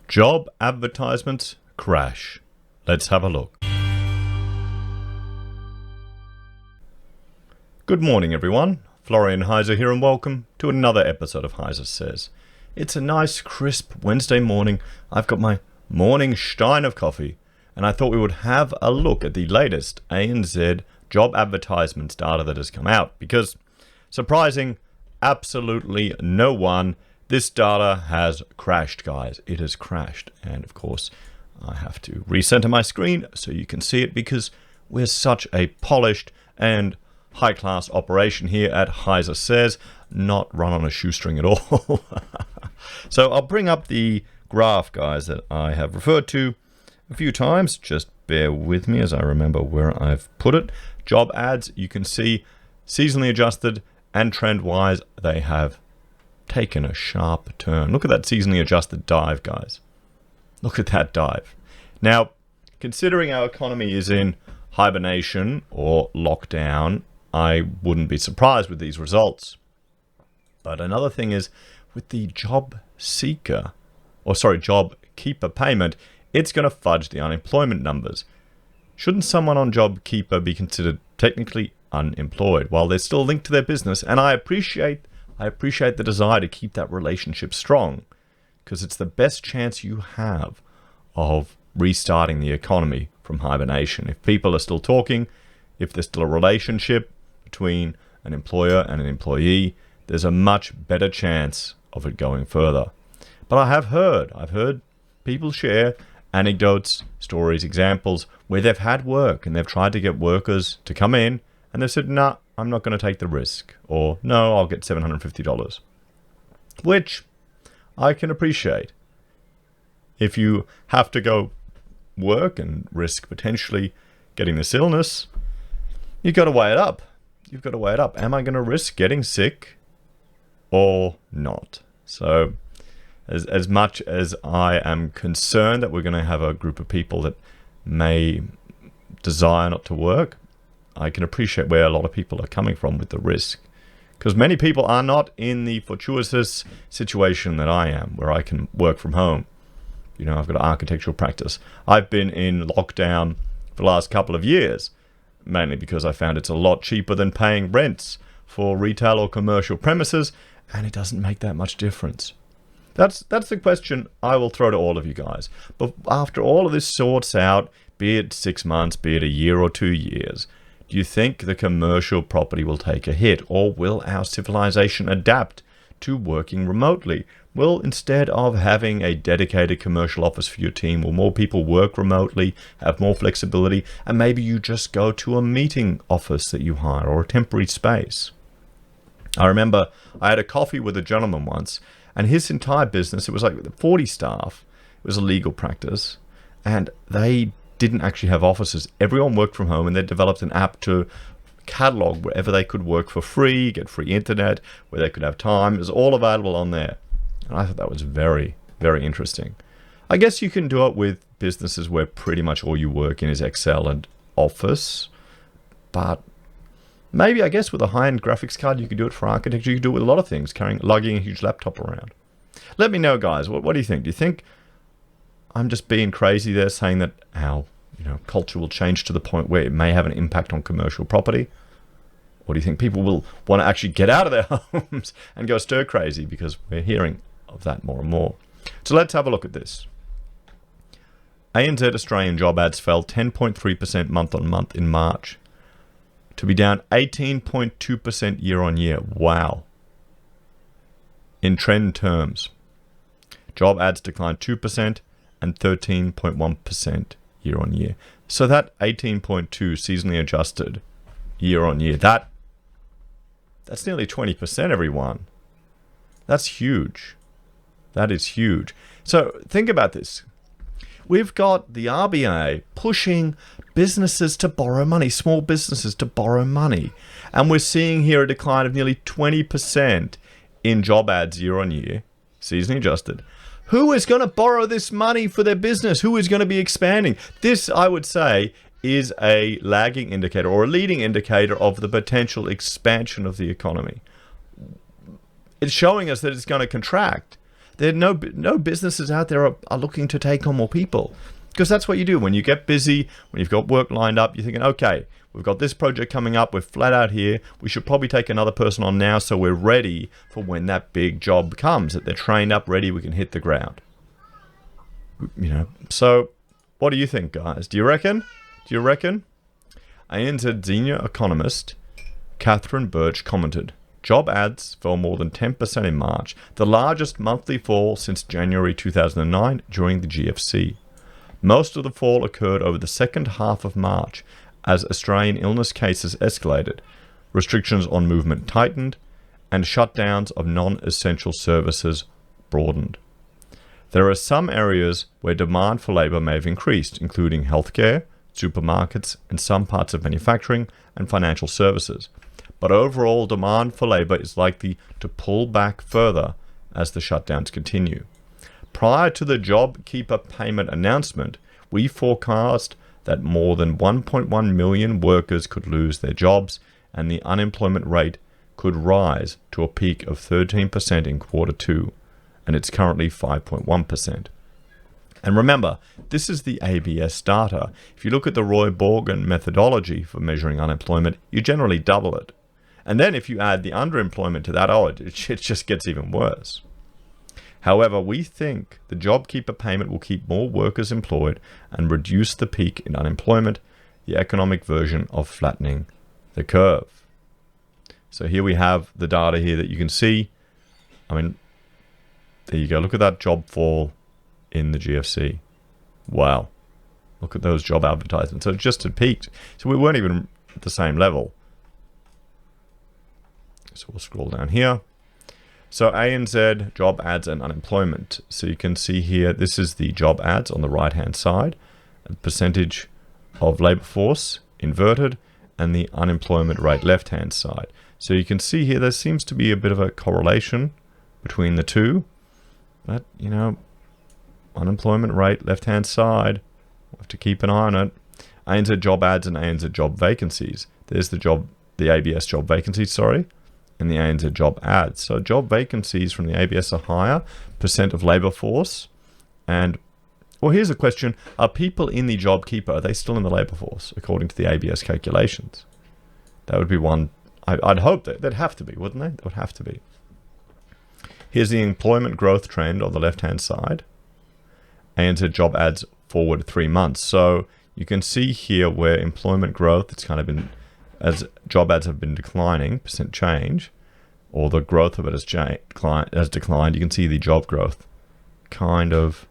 Job advertisements crash. Let's have a look. Good morning everyone, Florian.heise here and welcome to another episode of HeiseSays. It's a nice crisp Wednesday morning. I've got my morning stein of coffee and I thought we would have a look at the latest ANZ job advertisements data that has come out because, surprising absolutely no one, this data has crashed, guys. It has crashed. And of course, I have to recenter my screen so you can see it because we're such a polished and high-class operation here at HeiseSays, not run on a shoestring at all. So I'll bring up the graph, guys, that I have referred to a few times. Just bear with me as I remember where I've put it. Job ads, you can see seasonally adjusted and trend-wise, they have taken a sharp turn. Look at that seasonally adjusted dive, guys. Look at that dive. Now, considering our economy is in hibernation or lockdown, I wouldn't be surprised with these results. But another thing is with the job keeper payment, it's going to fudge the unemployment numbers. Shouldn't someone on job keeper be considered technically unemployed while they're still linked to their business? And I appreciate the desire to keep that relationship strong because it's the best chance you have of restarting the economy from hibernation. If people are still talking, if there's still a relationship between an employer and an employee, there's a much better chance of it going further. But I've heard people share anecdotes, stories, examples where they've had work and they've tried to get workers to come in and they've said, nah, I'm not going to take the risk, or no, I'll get $750, which I can appreciate. If you have to go work and risk potentially getting this illness, you've got to weigh it up. You've got to weigh it up. Am I going to risk getting sick or not? So as much as I am concerned that we're going to have a group of people that may desire not to work, I can appreciate where a lot of people are coming from with the risk. Because many people are not in the fortuitous situation that I am, where I can work from home. You know, I've got an architectural practice. I've been in lockdown for the last couple of years, mainly because I found it's a lot cheaper than paying rents for retail or commercial premises, and it doesn't make that much difference. That's the question I will throw to all of you guys. But after all of this sorts out, be it 6 months, be it a year or 2 years, do you think the commercial property will take a hit, or will our civilization adapt to working remotely? Will, instead of having a dedicated commercial office for your team, will more people work remotely, have more flexibility, and maybe you just go to a meeting office that you hire or a temporary space? I remember I had a coffee with a gentleman once, and his entire business, it was like 40 staff, it was a legal practice, and they didn't actually have offices. Everyone worked from home, and they developed an app to catalog wherever they could work for free, get free internet, where they could have time. It was all available on there. And I thought that was very, very interesting. I guess you can do it with businesses where pretty much all you work in is Excel and Office. But maybe, I guess, with a high-end graphics card, you could do it for architecture. You could do it with a lot of things, lugging a huge laptop around. Let me know, guys. What do you think? Do you think I'm just being crazy there, saying that our culture will change to the point where it may have an impact on commercial property? Or do you think people will want to actually get out of their homes and go stir crazy, because we're hearing of that more and more? So let's have a look at this. ANZ Australian job ads fell 10.3% month on month in March to be down 18.2% year on year. Wow. In trend terms, job ads declined 2% and 13.1% year on year. So that 18.2 seasonally adjusted year on year, that's nearly 20%, everyone. That's huge. That is huge. So think about this. We've got the RBA pushing businesses to borrow money, small businesses to borrow money. And we're seeing here a decline of nearly 20% in job ads year on year, seasonally adjusted. Who is going to borrow this money for their business? Who is going to be expanding? This, I would say, is a lagging indicator or a leading indicator of the potential expansion of the economy. It's showing us that it's going to contract. There are no businesses out there are looking to take on more people. Because that's what you do when you get busy, when you've got work lined up, you're thinking, okay, we've got this project coming up, we're flat out here, we should probably take another person on now so we're ready for when that big job comes, that they're trained up, ready, we can hit the ground. So what do you think, guys? Do you reckon? ANZ senior economist Catherine Birch commented, job ads fell more than 10% in March, the largest monthly fall since January 2009 during the GFC. Most of the fall occurred over the second half of March as Australian illness cases escalated, restrictions on movement tightened, and shutdowns of non-essential services broadened. There are some areas where demand for labour may have increased, including healthcare, supermarkets, and some parts of manufacturing and financial services. But overall, demand for labour is likely to pull back further as the shutdowns continue. Prior to the JobKeeper payment announcement, we forecast that more than 1.1 million workers could lose their jobs and the unemployment rate could rise to a peak of 13% in quarter 2, and it's currently 5.1%. And remember, this is the ABS data. If you look at the Roy Borgen methodology for measuring unemployment, you generally double it. And then if you add the underemployment to that, it just gets even worse. However, we think the JobKeeper payment will keep more workers employed and reduce the peak in unemployment, the economic version of flattening the curve. So here we have the data here that you can see. I mean, there you go. Look at that job fall in the GFC. Wow. Look at those job advertisements. So it just had peaked. So we weren't even at the same level. So we'll scroll down here. So ANZ, job ads and unemployment. So you can see here, this is the job ads on the right-hand side, the percentage of labour force inverted, and the unemployment rate left-hand side. So you can see here, there seems to be a bit of a correlation between the two. But, unemployment rate, left-hand side, we'll have to keep an eye on it. ANZ job ads and ANZ job vacancies. There's the ABS job vacancies, and the ANZ job ads. So job vacancies from the ABS are higher, percent of labour force. And, well, here's a question. Are people in the JobKeeper, are they still in the labour force, according to the ABS calculations? That would be one. I'd hope that they'd have to be, wouldn't they? They would have to be. Here's the employment growth trend on the left-hand side. ANZ job ads forward 3 months. So you can see here where employment growth, it's kind of been, as job ads have been declining, percent change, or the growth of it has declined, you can see the job growth kind of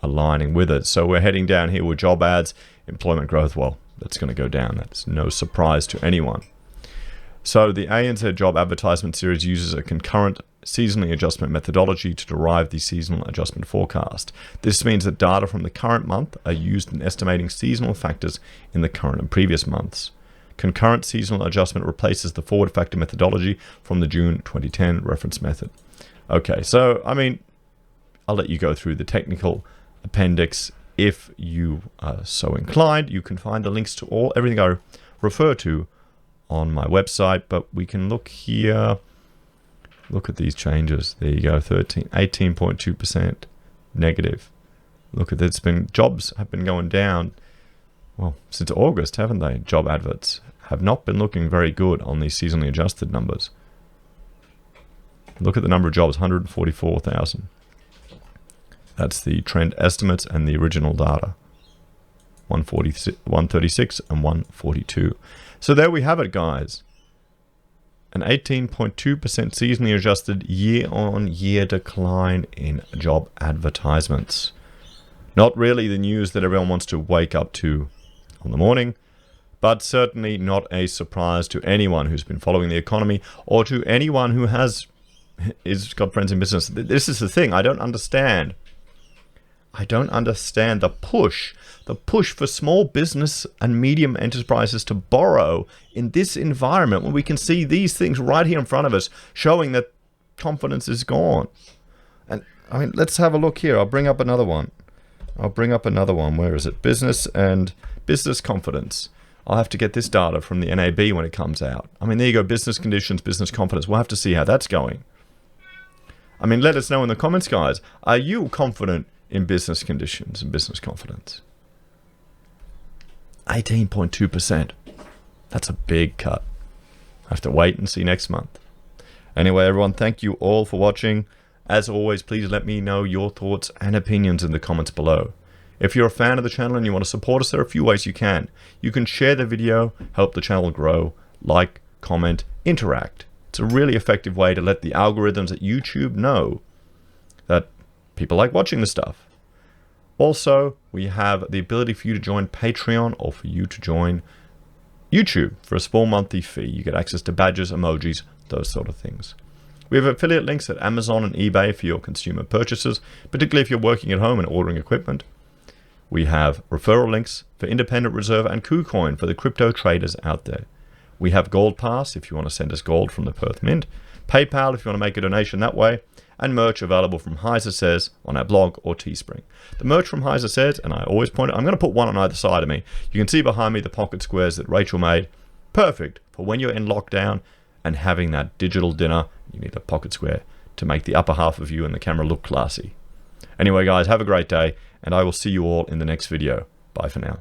aligning with it. So we're heading down here with job ads, employment growth, well, that's going to go down. That's no surprise to anyone. So the ANZ job advertisement series uses a concurrent seasonally adjustment methodology to derive the seasonal adjustment forecast. This means that data from the current month are used in estimating seasonal factors in the current and previous months. Concurrent seasonal adjustment replaces the forward factor methodology from the June 2010 reference method. Okay, so, I mean, I'll let you go through the technical appendix. If you are so inclined, you can find the links to everything I refer to on my website, but we can look here. Look at these changes. There you go, 18.2% negative. Look at this. Jobs have been going down, well, since August, haven't they? Job adverts have not been looking very good on these seasonally adjusted numbers. Look at the number of jobs, 144,000. That's the trend estimates and the original data, 136 and 142. So there we have it, guys. An 18.2% seasonally adjusted year-on-year decline in job advertisements. Not really the news that everyone wants to wake up to on the morning, but certainly not a surprise to anyone who's been following the economy or to anyone who has got friends in business. This is the thing. I don't understand the push for small business and medium enterprises to borrow in this environment when we can see these things right here in front of us showing that confidence is gone. And I mean, let's have a look here. I'll bring up another one. Where is it? Business and business confidence. I'll have to get this data from the NAB when it comes out. I mean, there you go. Business conditions, business confidence. We'll have to see how that's going. I mean, let us know in the comments, guys. Are you confident in business conditions and business confidence? 18.2%. That's a big cut. I have to wait and see next month. Anyway, everyone, thank you all for watching. As always, please let me know your thoughts and opinions in the comments below. If you're a fan of the channel and you want to support us, there are a few ways you can. You can share the video, help the channel grow, like, comment, interact. It's a really effective way to let the algorithms at YouTube know that people like watching this stuff. Also, we have the ability for you to join Patreon or for you to join YouTube for a small monthly fee. You get access to badges, emojis, those sort of things. We have affiliate links at Amazon and eBay for your consumer purchases, particularly if you're working at home and ordering equipment. We have referral links for Independent Reserve and Kucoin for the crypto traders out there. We have Gold Pass if you want to send us gold from the Perth Mint, PayPal if you want to make a donation that way, and merch available from HeiseSays on our blog or Teespring. The merch from HeiseSays, and I always point it, I'm going to put one on either side of me. You can see behind me the pocket squares that Rachel made. Perfect for when you're in lockdown and having that digital dinner. You need a pocket square to make the upper half of you and the camera look classy. Anyway, guys, have a great day, and I will see you all in the next video. Bye for now.